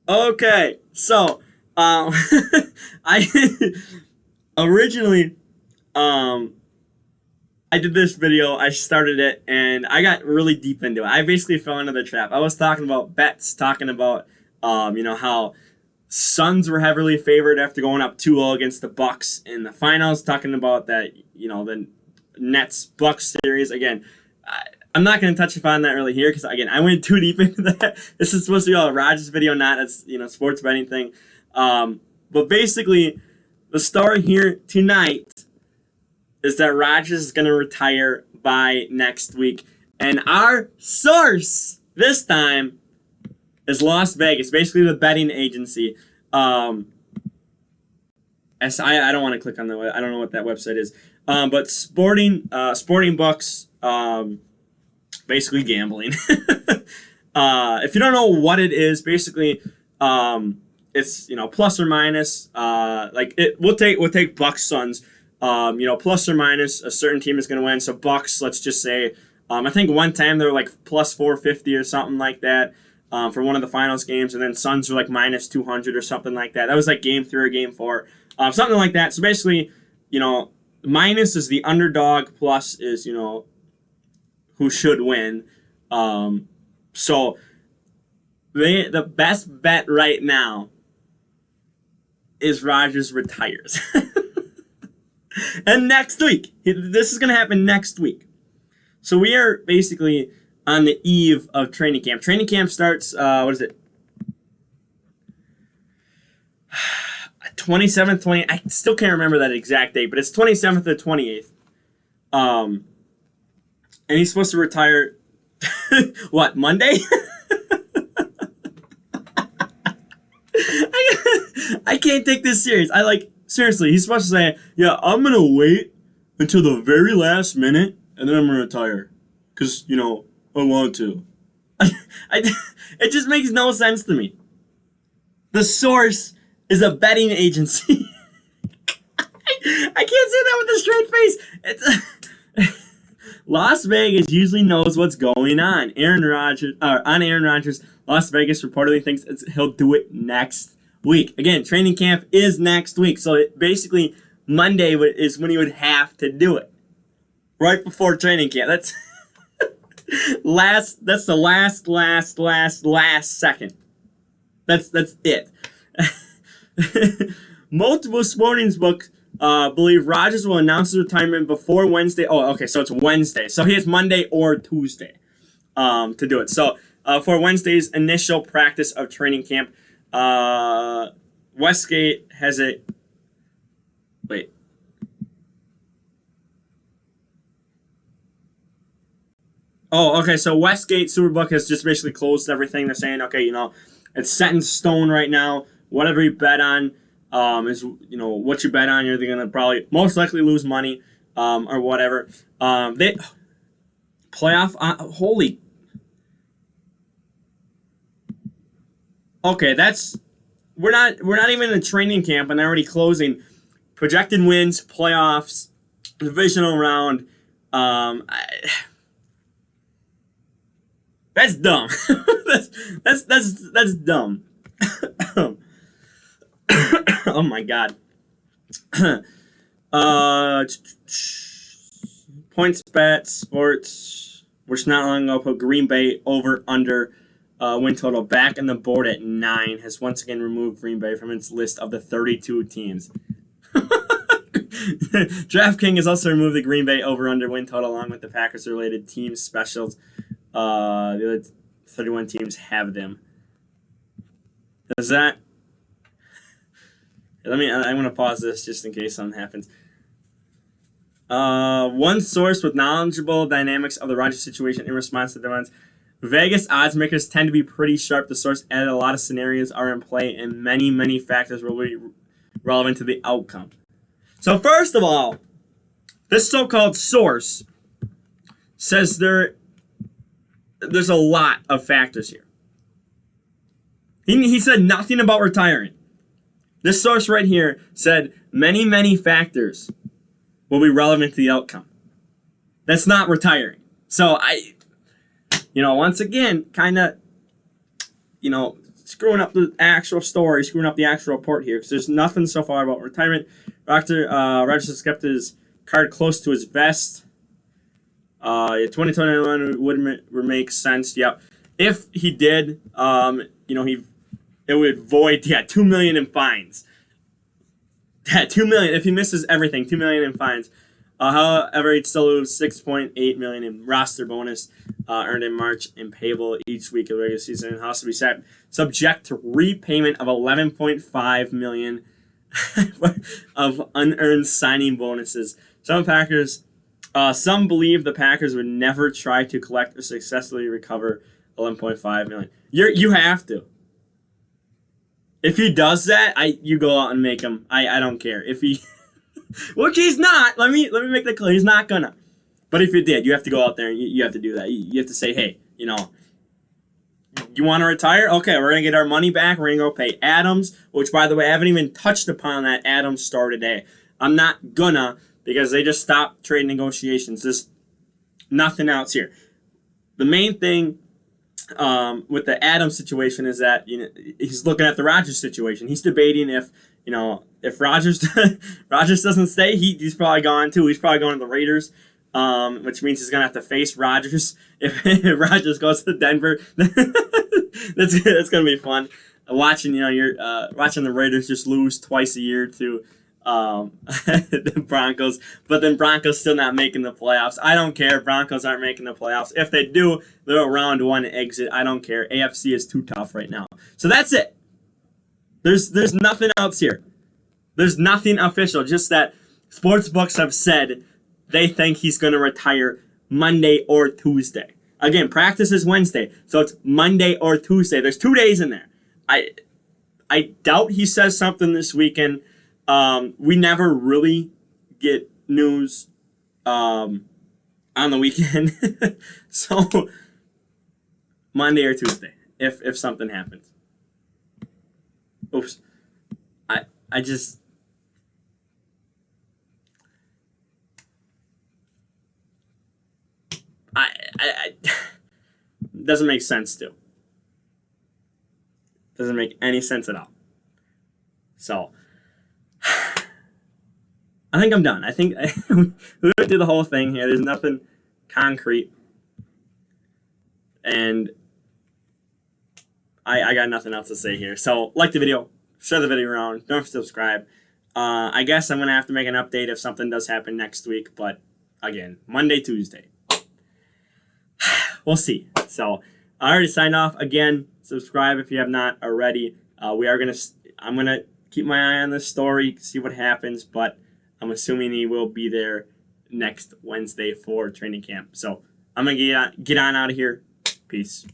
Okay, so I originally um I did this video. I started it and I got really deep into it. I basically fell into the trap. I was talking about bets, talking about how Suns were heavily favored after going up 2-0 against the Bucks in the finals. Talking about that, the Nets Bucks series again. I'm not going to touch upon that really here because again I went too deep into that. This is supposed to be all a Rodgers video, not as sports betting thing. But basically, the story here tonight is that Rodgers is going to retire by next week, and our source this time is Las Vegas, basically the betting agency. I don't want to click on the. I don't know what that website is. But sporting books. Basically gambling. If you don't know what it is, basically, it's plus or minus. We'll take Bucks Suns. Plus or minus a certain team is going to win. So Bucks, let's just say, I think one time they were like plus 450 or something like that for one of the finals games, and then Suns were like minus 200 or something like that. That was like game 3 or game 4, something like that. So basically, minus is the underdog, plus is who should win. So the best bet right now is Rodgers retires. And next week, this is going to happen next week. So we are basically on the eve of training camp. Training camp starts, what is it? 27th, 20th. I still can't remember that exact date, but it's 27th or 28th. And he's supposed to retire, what, Monday? I can't take this serious. Seriously, he's supposed to say, yeah, I'm going to wait until the very last minute, and then I'm going to retire. Because, I want to. It just makes no sense to me. The source is a betting agency. I can't say that with a straight face. Las Vegas usually knows what's going on. On Aaron Rodgers, Las Vegas reportedly thinks he'll do it next week. Again, training camp is next week, so basically Monday is when he would have to do it. Right before training camp. That's That's the last second. That's it. Multiple sporting books believe Rodgers will announce his retirement before Wednesday. Oh, okay, so it's Wednesday. So he has Monday or Tuesday to do it. So for Wednesday's initial practice of training camp, Westgate has a... Wait. Oh, okay, so Westgate Superbook has just basically closed everything. They're saying, okay, it's set in stone right now. Whatever you bet on is, what you bet on, you're going to probably most likely lose money or whatever. They playoff, holy. Okay, we're not even in a training camp and they're already closing. Projected wins, playoffs, divisional round. That's dumb. that's dumb. Oh my god. Points bet sports, which not long ago put Green Bay over under win total back on the board at 9, has once again removed Green Bay from its list of the 32 teams. DraftKings has also removed the Green Bay over under win total along with the Packers related team specials. The other 31 teams have them. Does that... I'm going to pause this just in case something happens. One source with knowledgeable dynamics of the Rodgers situation in response to demands. Vegas odds makers tend to be pretty sharp. The source added a lot of scenarios are in play and many, many factors will be relevant to the outcome. So first of all, this so-called source says there's a lot of factors here. He said nothing about retiring. This source right here said many, many factors will be relevant to the outcome. That's not retiring. So once again, kind of, screwing up the actual story, screwing up the actual report here, because there's nothing so far about retirement. Rodgers has kept his card close to his vest. 2021 would make sense. Yep. If he did, it would void $2 million in fines. $2 million if he misses everything. $2 million in fines. However, he'd still lose $6.8 million in roster bonus earned in March and payable each week of the regular season. Has to be subject to repayment of $11.5 million of unearned signing bonuses. Some believe the Packers would never try to collect or successfully recover $11.5 million. You have to. If he does that, you go out and make him. I don't care if he. Which he's not. Let me make that clear. He's not gonna. But if you did, you have to go out there and you have to do that. You have to say, hey, you want to retire? Okay, we're gonna get our money back. We're gonna go pay Adams, which by the way, I haven't even touched upon that Adams story today. I'm not gonna because they just stopped trade negotiations. There's nothing else here. The main thing with the Adams situation is that he's looking at the Rodgers situation. He's debating if Rodgers doesn't stay, he's probably gone too. He's probably going to the Raiders, which means he's gonna have to face Rodgers if Rodgers goes to Denver. that's gonna be fun. Watching you're watching the Raiders just lose twice a year to the Broncos, but then Broncos still not making the playoffs. I don't care. Broncos aren't making the playoffs. If they do, they're a round one exit. I don't care. AFC is too tough right now. So that's it. There's nothing else here. There's nothing official. Just that sportsbooks have said they think he's going to retire Monday or Tuesday. Again, practice is Wednesday, so it's Monday or Tuesday. There's 2 days in there. I doubt he says something this weekend. We never really get news on the weekend. So Monday or Tuesday, if something happens. Oops. I just doesn't make sense to. Doesn't make any sense at all. So I think I'm done. I think we went through the whole thing here. There's nothing concrete. And I got nothing else to say here. So like the video, share the video around, don't forget to subscribe. I guess I'm going to have to make an update if something does happen next week. But again, Monday, Tuesday. We'll see. So I already signed off. Again, subscribe if you have not already. I'm going to keep my eye on this story, see what happens. But I'm assuming he will be there next Wednesday for training camp. So I'm going to get on out of here. Peace.